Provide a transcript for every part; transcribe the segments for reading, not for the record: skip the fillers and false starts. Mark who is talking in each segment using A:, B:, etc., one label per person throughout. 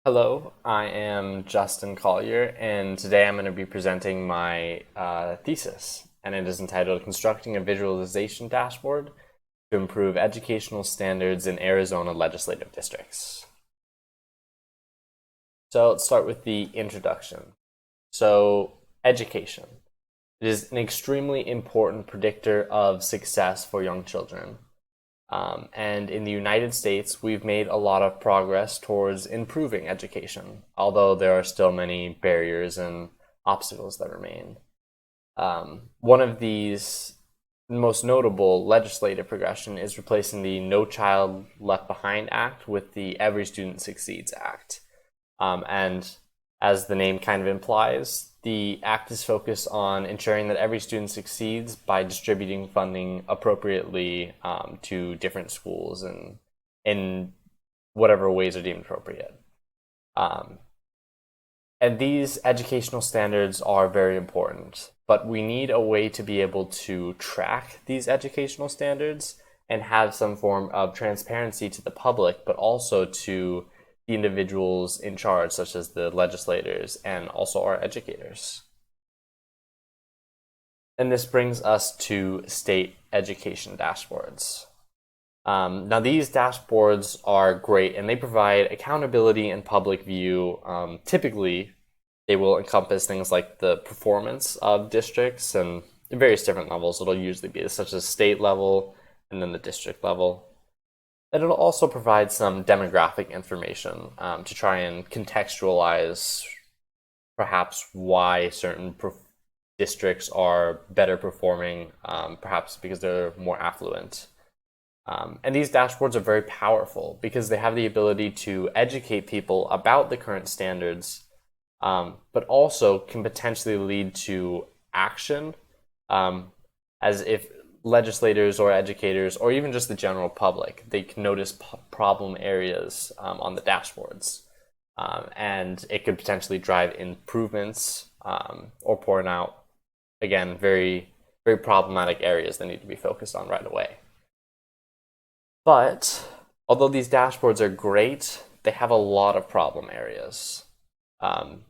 A: Hello, I am Justin Colliar, and today I'm going to be presenting my thesis, and it is entitled Constructing a Visualization Dashboard to Improve Educational Standards in Arizona Legislative Districts. So let's start with the introduction. So, education. It is an extremely important predictor of success for young children. And in the United States, we've made a lot of progress towards improving education, although there are still many barriers and obstacles that remain. One of these most notable legislative progression is replacing the No Child Left Behind Act with the Every Student Succeeds Act. And as the name kind of implies, the act is focused on ensuring that every student succeeds by distributing funding appropriately to different schools and in whatever ways are deemed appropriate. And these educational standards are very important, but we need a way to be able to track these educational standards and have some form of transparency to the public, but also to the individuals in charge, such as the legislators and also our educators. And this brings us to state education dashboards. Now, these dashboards are great and they provide accountability and public view. Typically, they will encompass things like the performance of districts and various different levels. It'll usually be such as state level and then the district level. And it'll also provide some demographic information to try and contextualize perhaps why certain districts are better performing, perhaps because they're more affluent. And these dashboards are very powerful because they have the ability to educate people about the current standards, but also can potentially lead to action, as if legislators or educators or even just the general public, they can notice problem areas on the dashboards, and it could potentially drive improvements or point out, again, very, very problematic areas that need to be focused on right away. But although these dashboards are great, they have a lot of problem areas.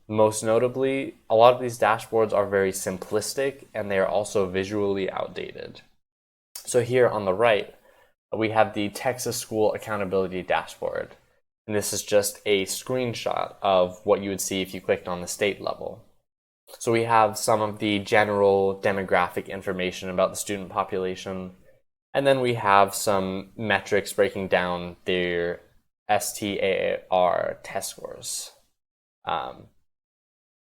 A: Most notably, a lot of these dashboards are very simplistic and they are also visually outdated. So here on the right, we have the Texas School Accountability Dashboard. And this is just a screenshot of what you would see if you clicked on the state level. So we have some of the general demographic information about the student population. And then we have some metrics breaking down their STAR test scores. And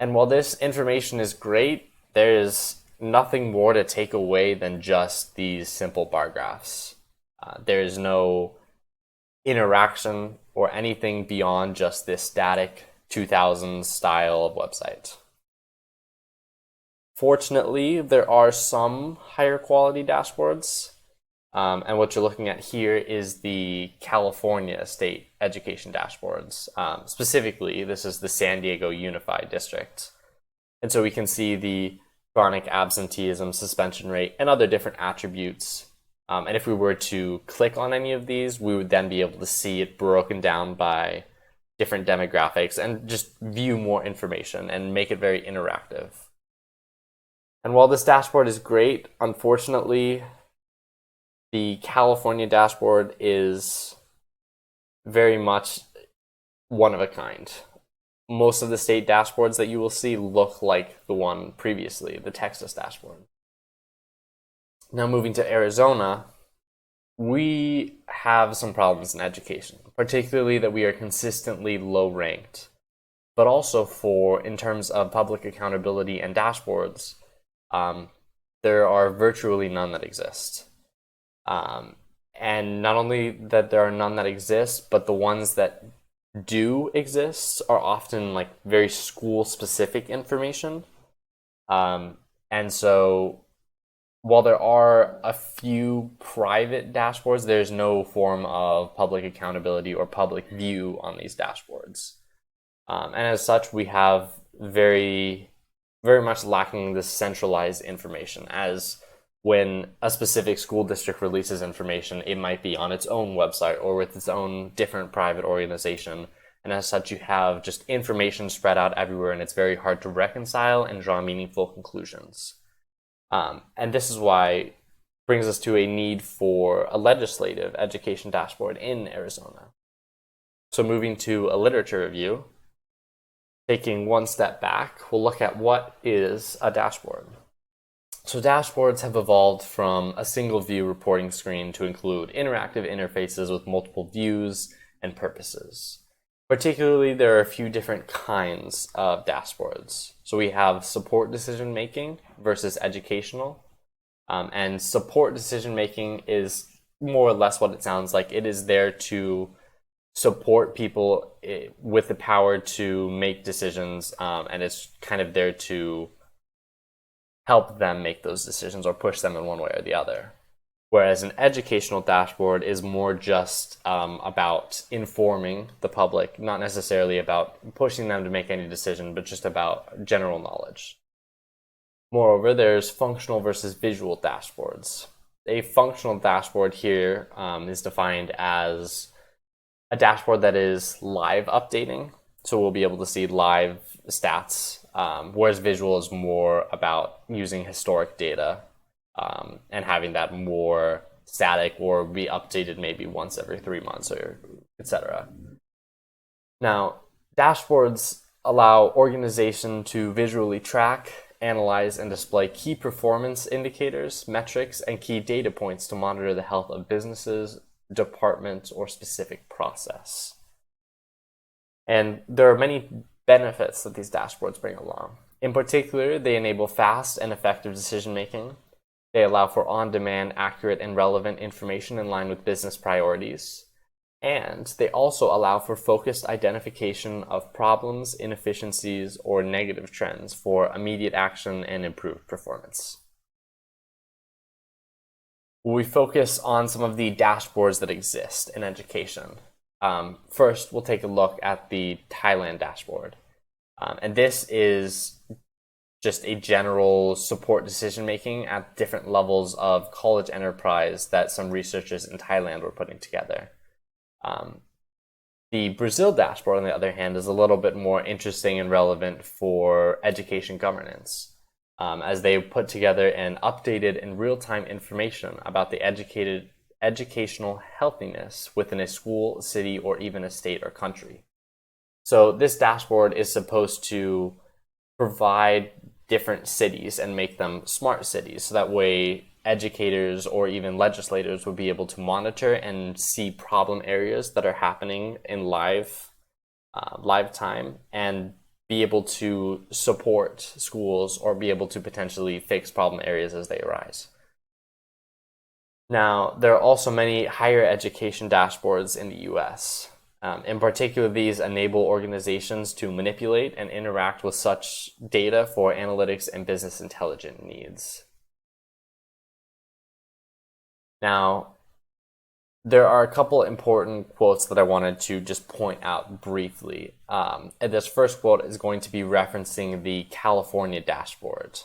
A: while this information is great, there is nothing more to take away than just these simple bar graphs. There is no interaction or anything beyond just this static 2000s style of website. Fortunately, there are some higher quality dashboards. And what you're looking at here is the California state education dashboards. Specifically, this is the San Diego Unified District. And so we can see the chronic absenteeism, suspension rate, and other different attributes. And if we were to click on any of these, we would then be able to see it broken down by different demographics and just view more information and make it very interactive. And while this dashboard is great, unfortunately, the California dashboard is very much one of a kind. Most of the state dashboards that you will see look like the one previously, the Texas dashboard. Now moving to Arizona, we have some problems in education, particularly that we are consistently low ranked, but also in terms of public accountability and dashboards, there are virtually none that exist. And not only that there are none that exist, but the ones that do exist are often like very school specific information. And so while there are a few private dashboards, there's no form of public accountability or public view on these dashboards. And as such, we have very, very much lacking this centralized information, as when a specific school district releases information, it might be on its own website or with its own different private organization, And as such, you have just information spread out everywhere, and it's very hard to reconcile and draw meaningful conclusions. And this is why brings us to a need for a legislative education dashboard in Arizona. So moving to a literature review, taking one step back, we'll look at what is a dashboard. So dashboards have evolved from a single view reporting screen to include interactive interfaces with multiple views and purposes. Particularly, there are a few different kinds of dashboards. So we have support decision making versus educational. And support decision making is more or less what it sounds like. It is there to support people with the power to make decisions, and it's kind of there to help them make those decisions or push them in one way or the other. Whereas an educational dashboard is more just about informing the public, not necessarily about pushing them to make any decision, but just about general knowledge. Moreover, there's functional versus visual dashboards. A functional dashboard here is defined as a dashboard that is live updating. So we'll be able to see live stats, whereas visual is more about using historic data and having that more static or be updated maybe once every 3 months or etc. Now, dashboards allow organization to visually track, analyze, and display key performance indicators, metrics, and key data points to monitor the health of businesses, departments, or specific process. And there are many benefits that these dashboards bring along. In particular, they enable fast and effective decision making. They allow for on-demand, accurate, and relevant information in line with business priorities. And they also allow for focused identification of problems, inefficiencies, or negative trends for immediate action and improved performance. We focus on some of the dashboards that exist in education. First, we'll take a look at the Thailand dashboard. And this is just a general support decision-making at different levels of college enterprise that some researchers in Thailand were putting together. The Brazil dashboard, on the other hand, is a little bit more interesting and relevant for education governance, as they put together an updated and real-time information about the educational healthiness within a school, city, or even a state or country. So this dashboard is supposed to provide different cities and make them smart cities, so that way educators or even legislators would be able to monitor and see problem areas that are happening in live time and be able to support schools or be able to potentially fix problem areas as they arise. Now, there are also many higher education dashboards in the US. In particular, these enable organizations to manipulate and interact with such data for analytics and business intelligence needs. Now, there are a couple important quotes that I wanted to just point out briefly. And this first quote is going to be referencing the California dashboard.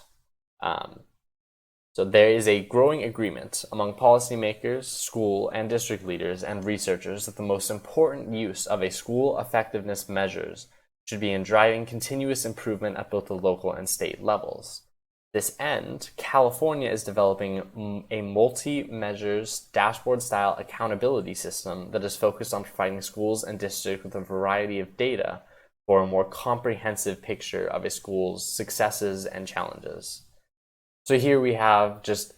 A: So there is a growing agreement among policymakers, school and district leaders, and researchers that the most important use of a school effectiveness measures should be in driving continuous improvement at both the local and state levels. This end, California is developing a multi-measures dashboard-style accountability system that is focused on providing schools and districts with a variety of data for a more comprehensive picture of a school's successes and challenges. So here we have just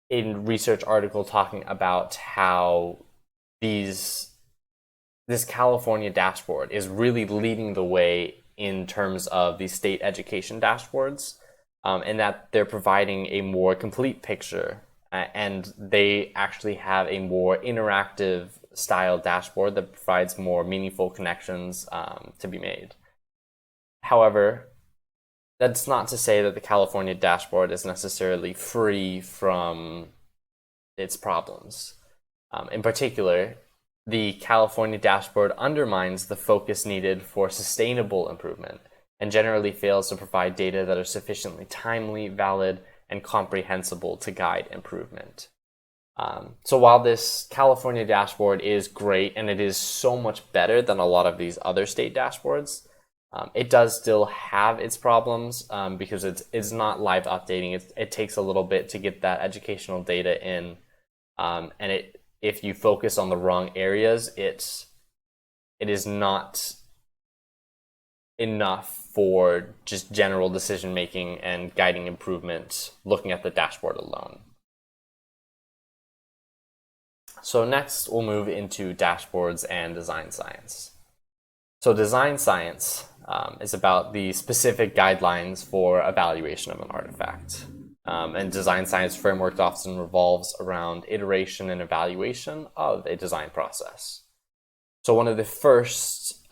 A: a research article talking about how this California dashboard is really leading the way in terms of the state education dashboards. And that they're providing a more complete picture, and they actually have a more interactive style dashboard that provides more meaningful connections to be made. However, that's not to say that the California dashboard is necessarily free from its problems. In particular, the California dashboard undermines the focus needed for sustainable improvement and generally fails to provide data that are sufficiently timely, valid, and comprehensible to guide improvement. So while this California dashboard is great and it is so much better than a lot of these other state dashboards, it does still have its problems because it's not live updating. It takes a little bit to get that educational data in, and if you focus on the wrong areas, it is not enough for just general decision making and guiding improvement looking at the dashboard alone. So next we'll move into dashboards and design science. So design science is about the specific guidelines for evaluation of an artifact. And design science framework often revolves around iteration and evaluation of a design process. So one of the first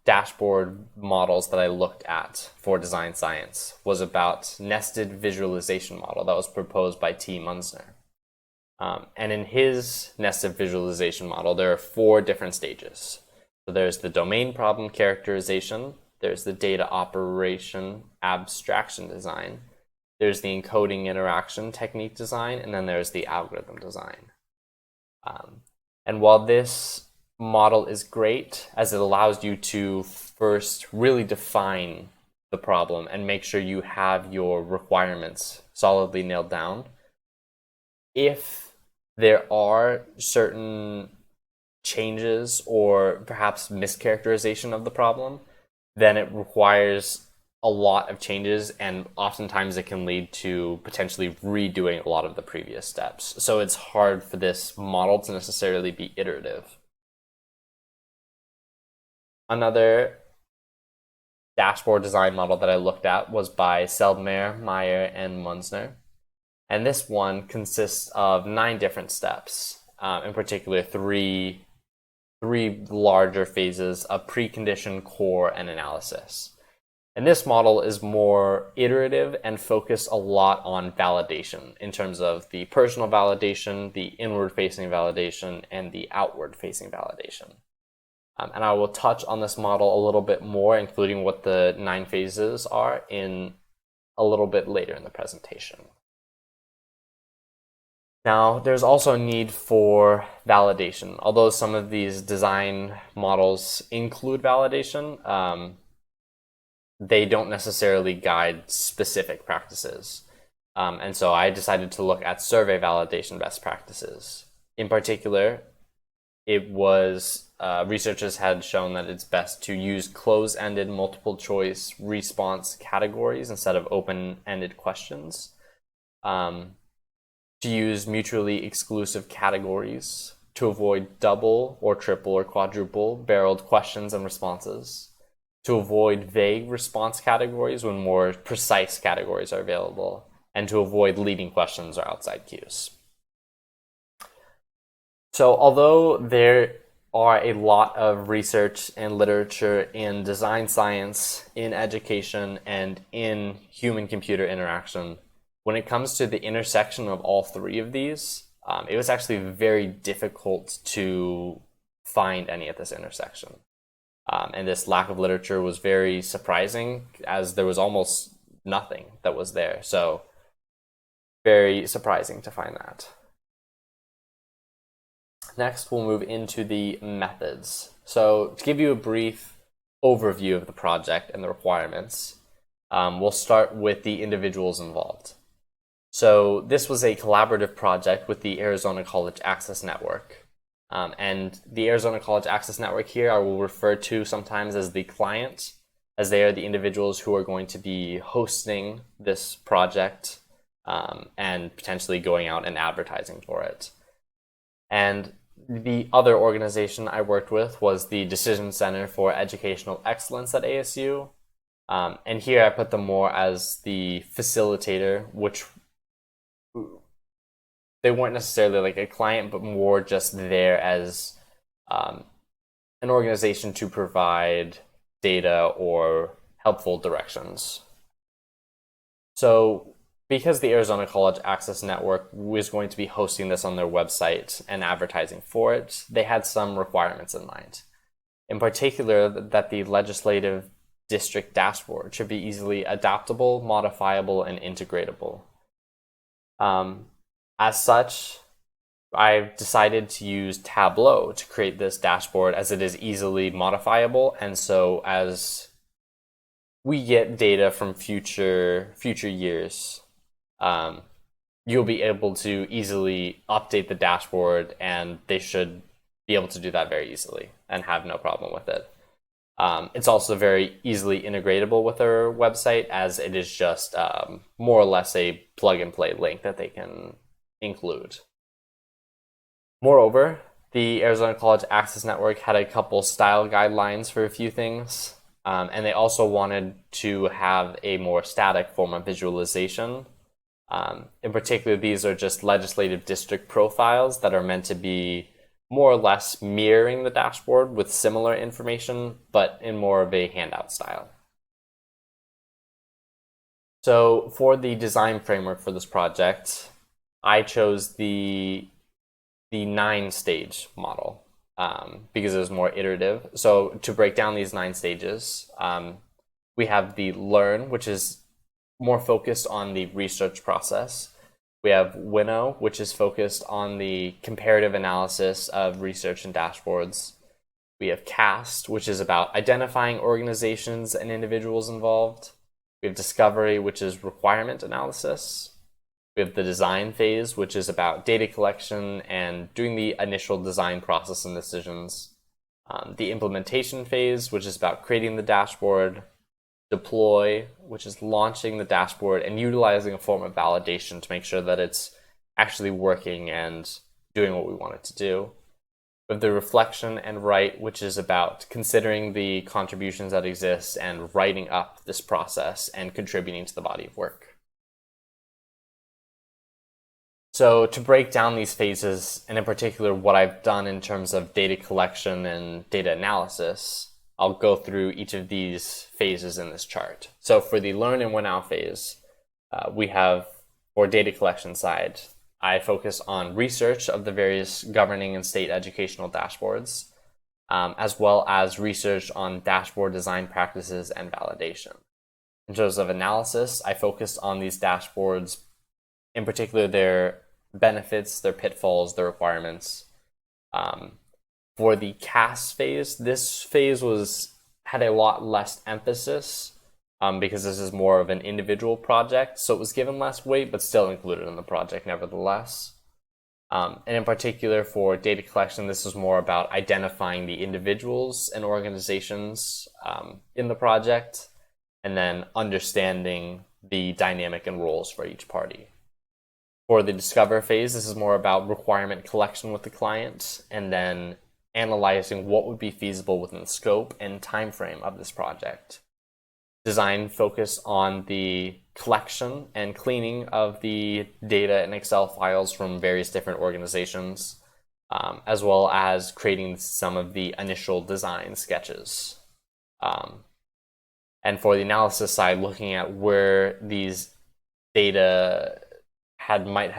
A: dashboard models that I looked at for design science was about nested visualization model that was proposed by T. Munzner. And in his nested visualization model, there are 4 different stages. So there's the domain problem characterization, there's the data operation abstraction design, there's the encoding interaction technique design, and then there's the algorithm design. And while this model is great, as it allows you to first really define the problem and make sure you have your requirements solidly nailed down, if there are certain changes or perhaps mischaracterization of the problem, then it requires a lot of changes, and oftentimes it can lead to potentially redoing a lot of the previous steps. So it's hard for this model to necessarily be iterative. Another dashboard design model that I looked at was by Seldmeyer, Meyer, and Munzner. And this one consists of 9 different steps, in particular 3 larger phases of precondition, core, and analysis. And this model is more iterative and focused a lot on validation in terms of the personal validation, the inward-facing validation, and the outward-facing validation. And I will touch on this model a little bit more, including what the 9 phases are, in a little bit later in the presentation. Now, there's also a need for validation. Although some of these design models include validation, they don't necessarily guide specific practices. And so I decided to look at survey validation best practices. In particular, it was researchers had shown that it's best to use close-ended multiple choice response categories instead of open-ended questions. To use mutually exclusive categories, to avoid double or triple or quadruple barreled questions and responses, to avoid vague response categories when more precise categories are available, and to avoid leading questions or outside cues. So although there are a lot of research and literature in design science, in education, and in human-computer interaction, when it comes to the intersection of all 3 of these, it was actually very difficult to find any at this intersection. And this lack of literature was very surprising, as there was almost nothing that was there. So very surprising to find that. Next, we'll move into the methods. So to give you a brief overview of the project and the requirements, we'll start with the individuals involved. So this was a collaborative project with the Arizona College Access Network. And the Arizona College Access Network here I will refer to sometimes as the client, as they are the individuals who are going to be hosting this project and potentially going out and advertising for it. And the other organization I worked with was the Decision Center for Educational Excellence at ASU. And here I put them more as the facilitator, which they weren't necessarily like a client, but more just there as an organization to provide data or helpful directions. So because the Arizona College Access Network was going to be hosting this on their website and advertising for it, they had some requirements in mind. In particular, that the legislative district dashboard should be easily adaptable, modifiable, and integratable. As such, I've decided to use Tableau to create this dashboard as it is easily modifiable, and so as we get data from future years, you'll be able to easily update the dashboard, and they should be able to do that very easily and have no problem with it. It's also very easily integratable with our website, as it is just more or less a plug and play link that they can include. Moreover, the Arizona College Access Network had a couple style guidelines for a few things, and they also wanted to have a more static form of visualization. In particular, these are just legislative district profiles that are meant to be more or less mirroring the dashboard with similar information, but in more of a handout style. So for the design framework for this project, I chose the 9-stage model because it was more iterative. So to break down these 9 stages, we have the learn, which is more focused on the research process. We have winnow, which is focused on the comparative analysis of research and dashboards. We have cast, which is about identifying organizations and individuals involved. We have discovery, which is requirement analysis. We have the design phase, which is about data collection and doing the initial design process and decisions. The implementation phase, which is about creating the dashboard. Deploy, which is launching the dashboard and utilizing a form of validation to make sure that it's actually working and doing what we want it to do. We have the reflection and write, which is about considering the contributions that exist and writing up this process and contributing to the body of work. So to break down these phases, and in particular what I've done in terms of data collection and data analysis, I'll go through each of these phases in this chart. So for the learn and win out phase, we have, for data collection side, I focus on research of the various governing and state educational dashboards, as well as research on dashboard design practices and validation. In terms of analysis, I focused on these dashboards, in particular their benefits, their pitfalls, their requirements. For the cast phase, this phase had a lot less emphasis because this is more of an individual project, so it was given less weight, but still included in the project nevertheless. And in particular for data collection, this is more about identifying the individuals and organizations in the project, and then understanding the dynamic and roles for each party. For the discover phase, this is more about requirement collection with the client, and then analyzing what would be feasible within the scope and time frame of this project. Design focus on the collection and cleaning of the data in Excel files from various different organizations, as well as creating some of the initial design sketches. And for the analysis side, looking at where these data might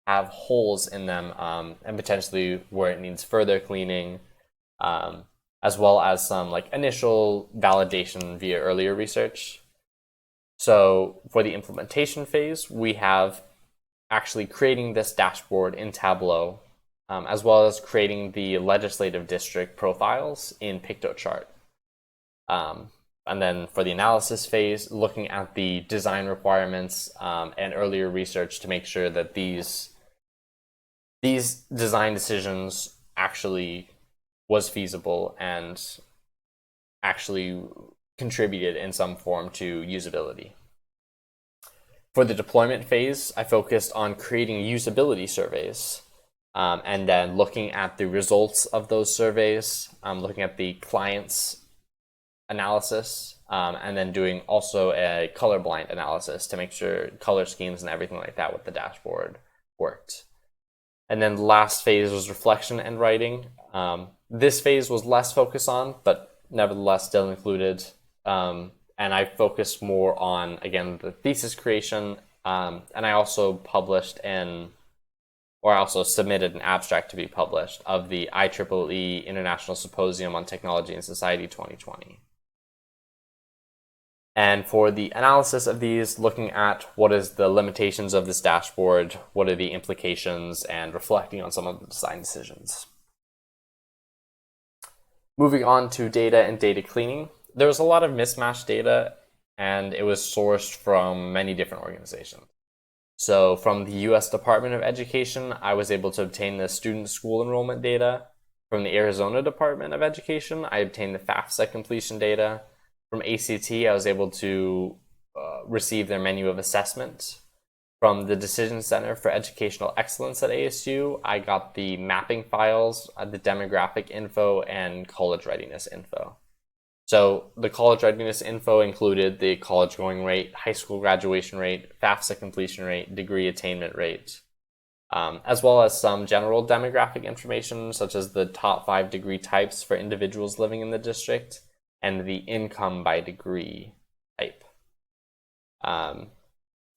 A: have holes in them, and potentially where it needs further cleaning, as well as some initial validation via earlier research. So for the implementation phase, we have actually creating this dashboard in Tableau, as well as creating the legislative district profiles in Piktochart. And then for the analysis phase, looking at the design requirements and earlier research to make sure that these design decisions actually was feasible and actually contributed in some form to usability. For the deployment phase, I focused on creating usability surveys, and then looking at the results of those surveys, looking at the client's analysis, and then doing also a colorblind analysis to make sure color schemes and everything like that with the dashboard worked. And then the last phase was reflection and writing. This phase was less focused on, but nevertheless still included. And I focused more on, again, the thesis creation. And I also submitted an abstract to be published of the IEEE International Symposium on Technology and Society 2020. And for the analysis of these, looking at what is the limitations of this dashboard, what are the implications, and reflecting on some of the design decisions. Moving on to data and data cleaning, there was a lot of mismatched data, and it was sourced from many different organizations. So from the US Department of Education, I was able to obtain the student school enrollment data. From the Arizona Department of Education, I obtained the FAFSA completion data. From ACT, I was able to receive their menu of assessment. From the Decision Center for Educational Excellence at ASU, I got the mapping files, the demographic info, and college readiness info. So the college readiness info included the college going rate, high school graduation rate, FAFSA completion rate, degree attainment rate, as well as some general demographic information, such as the top 5 degree types for individuals living in the district, and the income by degree type.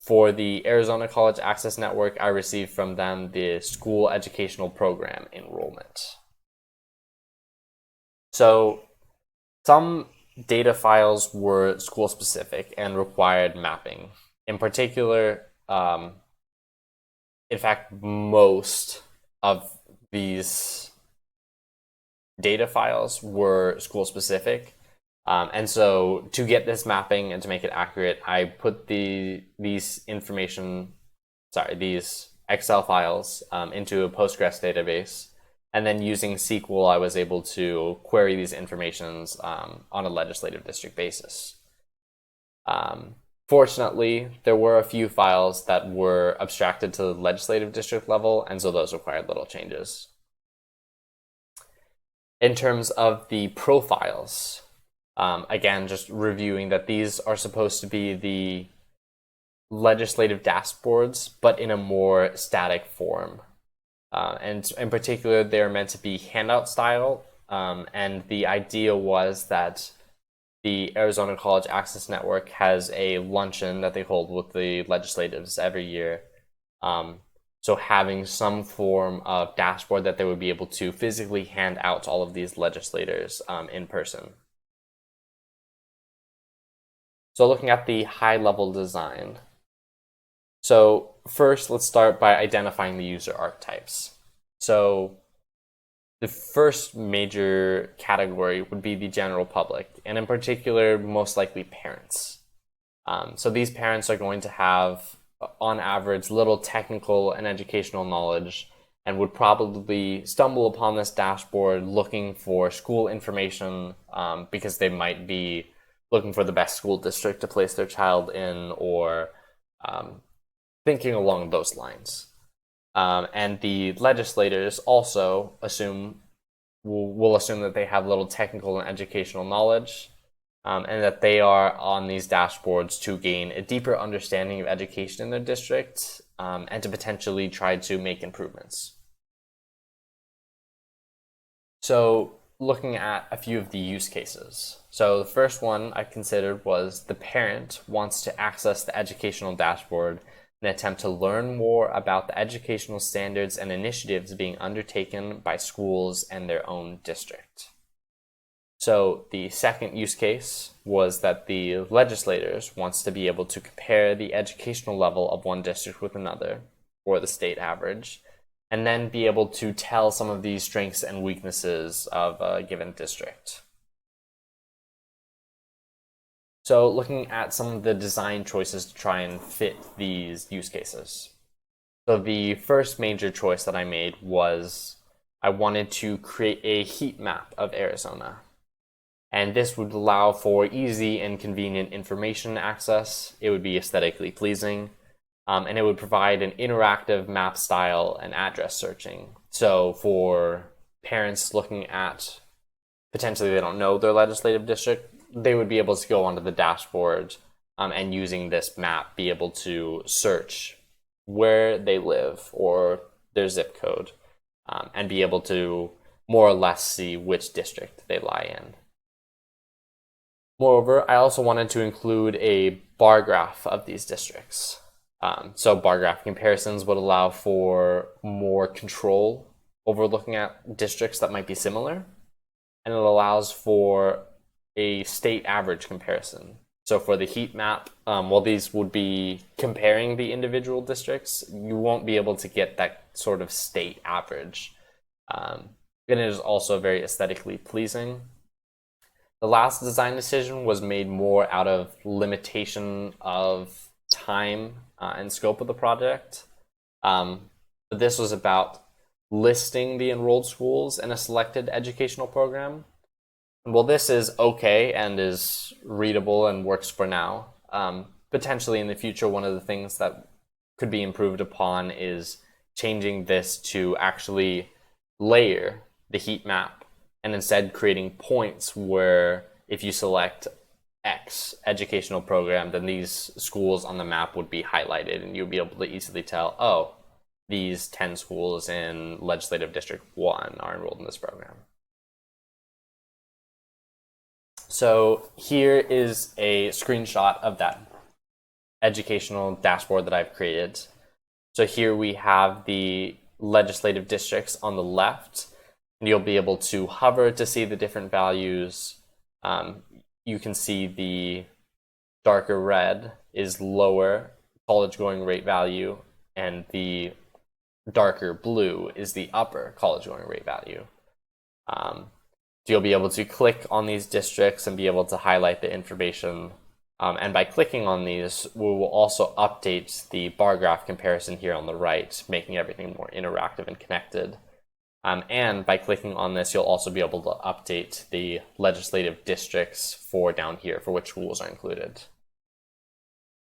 A: For the Arizona College Access Network, I received from them the school educational program enrollment. So some data files were school specific and required mapping. In particular, in fact, most of these data files were school specific. And so to get this mapping and to make it accurate, I put these Excel files into a Postgres database. And then using SQL, I was able to query these informations on a legislative district basis. Fortunately, there were a few files that were abstracted to the legislative district level, and so those required little changes. In terms of the profiles, again, just reviewing that these are supposed to be the legislative dashboards, but in a more static form. And in particular, they're meant to be handout style. And the idea was that the Arizona College Access Network has a luncheon that they hold with the legislatives every year. So having some form of dashboard that they would be able to physically hand out to all of these legislators in person. So looking at the high-level design. So first, let's start by identifying the user archetypes. So the first major category would be the general public, and in particular, most likely parents. So these parents are going to have, on average, little technical and educational knowledge and would probably stumble upon this dashboard looking for school information because they might be looking for the best school district to place their child in, or thinking along those lines. And the legislators also will assume that they have little technical and educational knowledge, and that they are on these dashboards to gain a deeper understanding of education in their district, and to potentially try to make improvements. So looking at a few of the use cases. So the first one I considered was the parent wants to access the educational dashboard and attempt to learn more about the educational standards and initiatives being undertaken by schools and their own district. So the second use case was that the legislators wants to be able to compare the educational level of one district with another, or the state average, and then be able to tell some of these strengths and weaknesses of a given district. So looking at some of the design choices to try and fit these use cases. So the first major choice that I made was I wanted to create a heat map of Arizona. And this would allow for easy and convenient information access. It would be aesthetically pleasing. And it would provide an interactive map style and address searching. So for parents looking at, potentially they don't know their legislative district, they would be able to go onto the dashboard and using this map be able to search where they live or their zip code, and be able to more or less see which district they lie in. Moreover, I also wanted to include a bar graph of these districts. So bar graph comparisons would allow for more control over looking at districts that might be similar, and it allows for a state average comparison. So for the heat map, while these would be comparing the individual districts, you won't be able to get that sort of state average. And it is also very aesthetically pleasing. The last design decision was made more out of limitation of time and scope of the project. But this was about listing the enrolled schools in a selected educational program. Well, this is okay and is readable and works for now. Potentially in the future, one of the things that could be improved upon is changing this to actually layer the heat map and instead creating points where if you select X educational program, then these schools on the map would be highlighted and you'll be able to easily tell, oh, these 10 schools in Legislative District 1 are enrolled in this program. So here is a screenshot of that educational dashboard that I've created. So here we have the legislative districts on the left, and you'll be able to hover to see the different values. You can see the darker red is lower college going rate value, and the darker blue is the upper college going rate value. So you'll be able to click on these districts and be able to highlight the information. And by clicking on these, we will also update the bar graph comparison here on the right, making everything more interactive and connected. And by clicking on this, you'll also be able to update the legislative districts for down here for which schools are included.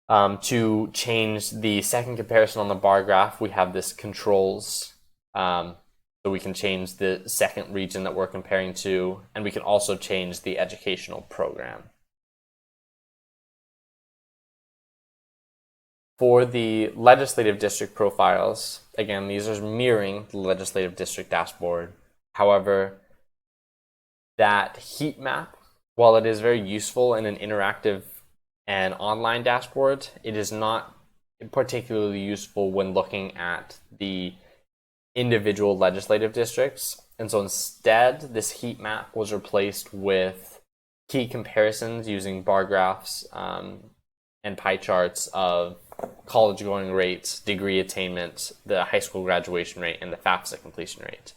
A: To change the second comparison on the bar graph, we have this controls. So we can change the second region that we're comparing to, and we can also change the educational program. For the legislative district profiles, again, these are mirroring the legislative district dashboard. However, that heat map, while it is very useful in an interactive and online dashboard, it is not particularly useful when looking at the individual legislative districts. And so instead, this heat map was replaced with key comparisons using bar graphs and pie charts of college going rates, degree attainment, the high school graduation rate, and the FAFSA completion rate.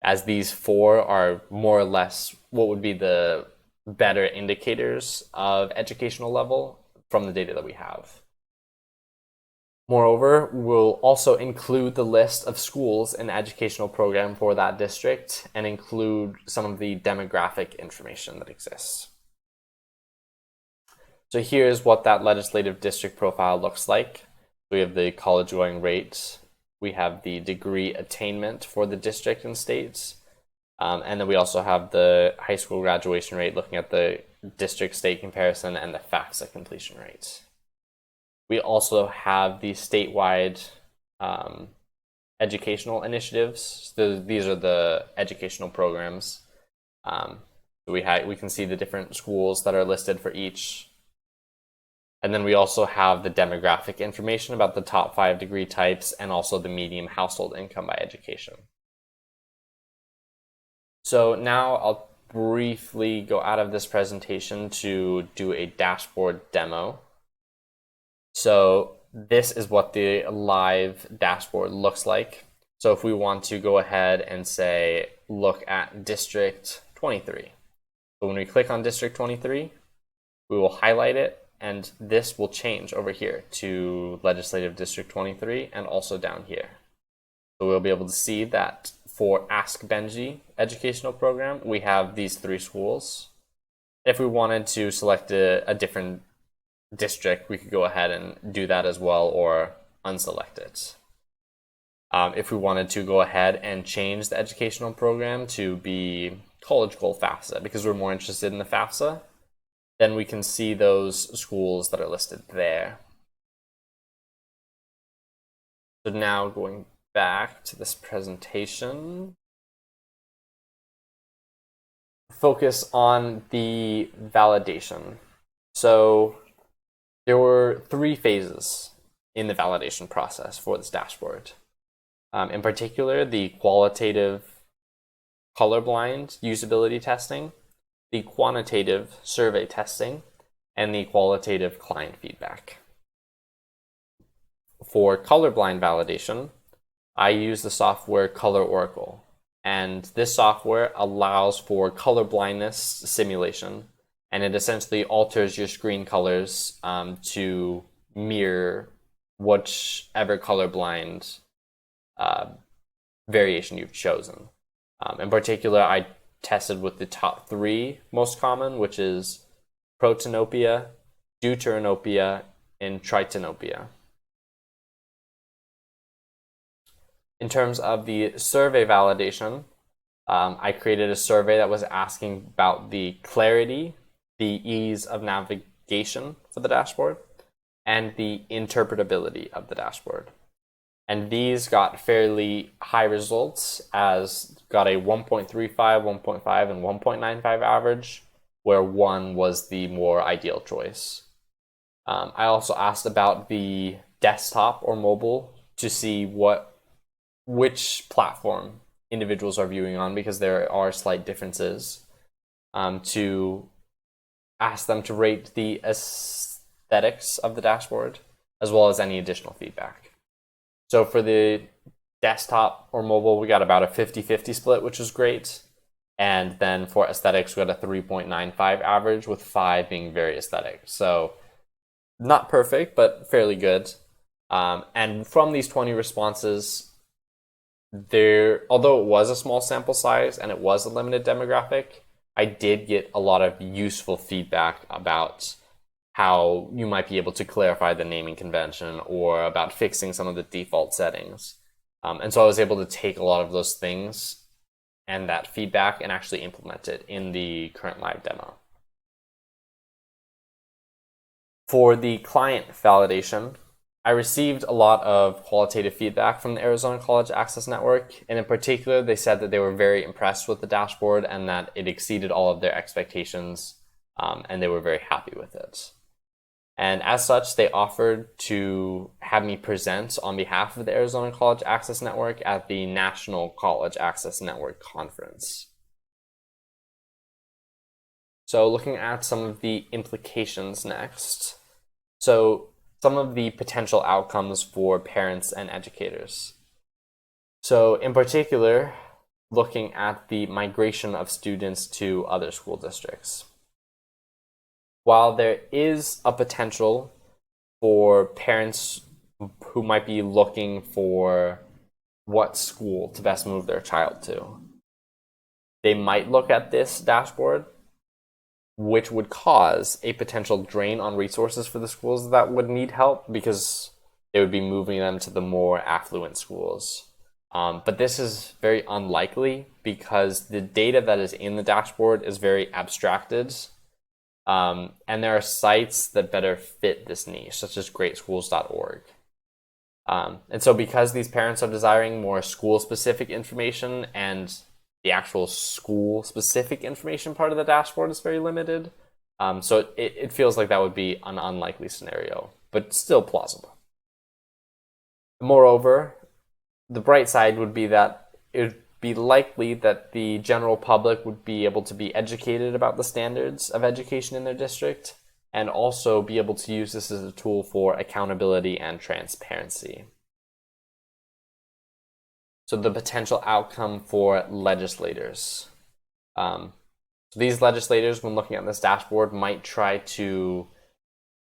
A: As these four are more or less what would be the better indicators of educational level from the data that we have. Moreover, we'll also include the list of schools in the educational program for that district and include some of the demographic information that exists. So here's what that legislative district profile looks like. We have the college going rate, we have the degree attainment for the district and states, and then we also have the high school graduation rate looking at the district state comparison and the FAFSA completion rate. We also have the statewide educational initiatives. So these are the educational programs. We can see the different schools that are listed for each. And then we also have the demographic information about the top 5 degree types and also the median household income by education. So now I'll briefly go out of this presentation to do a dashboard demo. So this is what the live dashboard looks like. So if we want to go ahead and say, look at District 23. So when we click on District 23, we will highlight it, and this will change over here to Legislative District 23 and also down here. So we'll be able to see that for Ask Benji educational program, we have these 3 schools. If we wanted to select a different district, we could go ahead and do that as well or unselect it. If we wanted to go ahead and change the educational program to be college goal FAFSA because we're more interested in the FAFSA, then we can see those schools that are listed there. So now going back to this presentation, focus on the validation. So there were 3 phases in the validation process for this dashboard. In particular, the qualitative colorblind usability testing, the quantitative survey testing, and the qualitative client feedback. For colorblind validation, I use the software Color Oracle, and this software allows for color blindness simulation, and it essentially alters your screen colors to mirror whichever colorblind variation you've chosen. In particular, I tested with the top 3 most common, which is protanopia, deuteranopia, and tritanopia. In terms of the survey validation, I created a survey that was asking about the clarity, the ease of navigation for the dashboard, and the interpretability of the dashboard. And these got fairly high results, as got a 1.35, 1.5, and 1.95 average, where 1 was the more ideal choice. I also asked about the desktop or mobile to see which platform individuals are viewing on, because there are slight differences, to ask them to rate the aesthetics of the dashboard, as well as any additional feedback. So for the desktop or mobile, we got about a 50-50 split, which was great. And then for aesthetics, we got a 3.95 average, with 5 being very aesthetic. So not perfect, but fairly good. And from these 20 responses, although it was a small sample size and it was a limited demographic, I did get a lot of useful feedback about how you might be able to clarify the naming convention, or about fixing some of the default settings. And so I was able to take a lot of those things and that feedback and actually implement it in the current live demo. For the client validation, I received a lot of qualitative feedback from the Arizona College Access Network, and in particular, they said that they were very impressed with the dashboard and that it exceeded all of their expectations, and they were very happy with it. And as such, they offered to have me present on behalf of the Arizona College Access Network at the National College Access Network Conference. So looking at some of the implications next. So some of the potential outcomes for parents and educators. So in particular, looking at the migration of students to other school districts. While there is a potential for parents who might be looking for what school to best move their child to, they might look at this dashboard, which would cause a potential drain on resources for the schools that would need help, because they would be moving them to the more affluent schools. But this is very unlikely, because the data that is in the dashboard is very abstracted. And there are sites that better fit this niche, such as greatschools.org. And so because these parents are desiring more school-specific information, and the actual school-specific information part of the dashboard is very limited, so it feels like that would be an unlikely scenario, but still plausible. Moreover, the bright side would be that it would be likely that the general public would be able to be educated about the standards of education in their district, and also be able to use this as a tool for accountability and transparency. So the potential outcome for legislators. So these legislators, when looking at this dashboard, might try to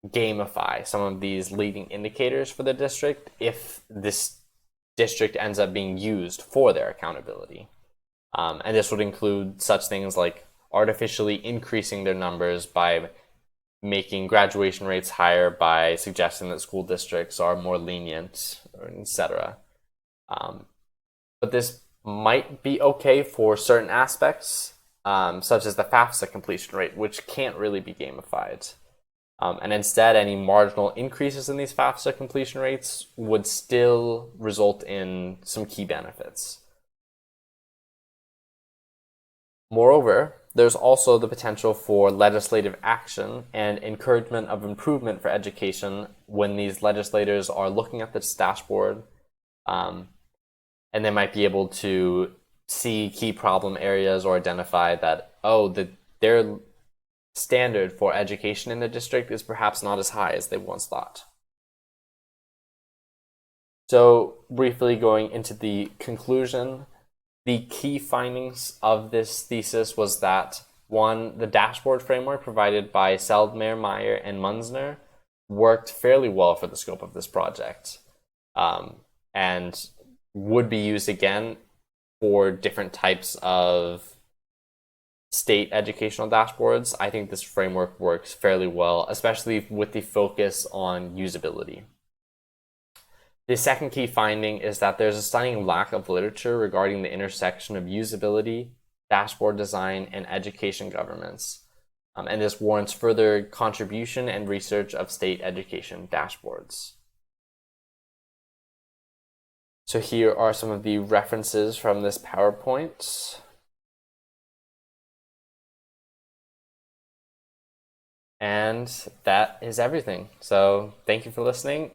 A: gamify some of these leading indicators for the district if this district ends up being used for their accountability. And this would include such things like artificially increasing their numbers by making graduation rates higher, by suggesting that school districts are more lenient, etc. But this might be okay for certain aspects, such as the FAFSA completion rate, which can't really be gamified. And instead, any marginal increases in these FAFSA completion rates would still result in some key benefits. Moreover, there's also the potential for legislative action and encouragement of improvement for education when these legislators are looking at this dashboard, and they might be able to see key problem areas or identify that, their standard for education in the district is perhaps not as high as they once thought. So briefly going into the conclusion, the key findings of this thesis was that, one, the dashboard framework provided by Seldmeyer, Meyer, and Munzner worked fairly well for the scope of this project, and would be used again for different types of state educational dashboards. I think this framework works fairly well, especially with the focus on usability. The second key finding is that there's a stunning lack of literature regarding the intersection of usability, dashboard design, and education governance. And this warrants further contribution and research of state education dashboards. So here are some of the references from this PowerPoint. And that is everything. So thank you for listening.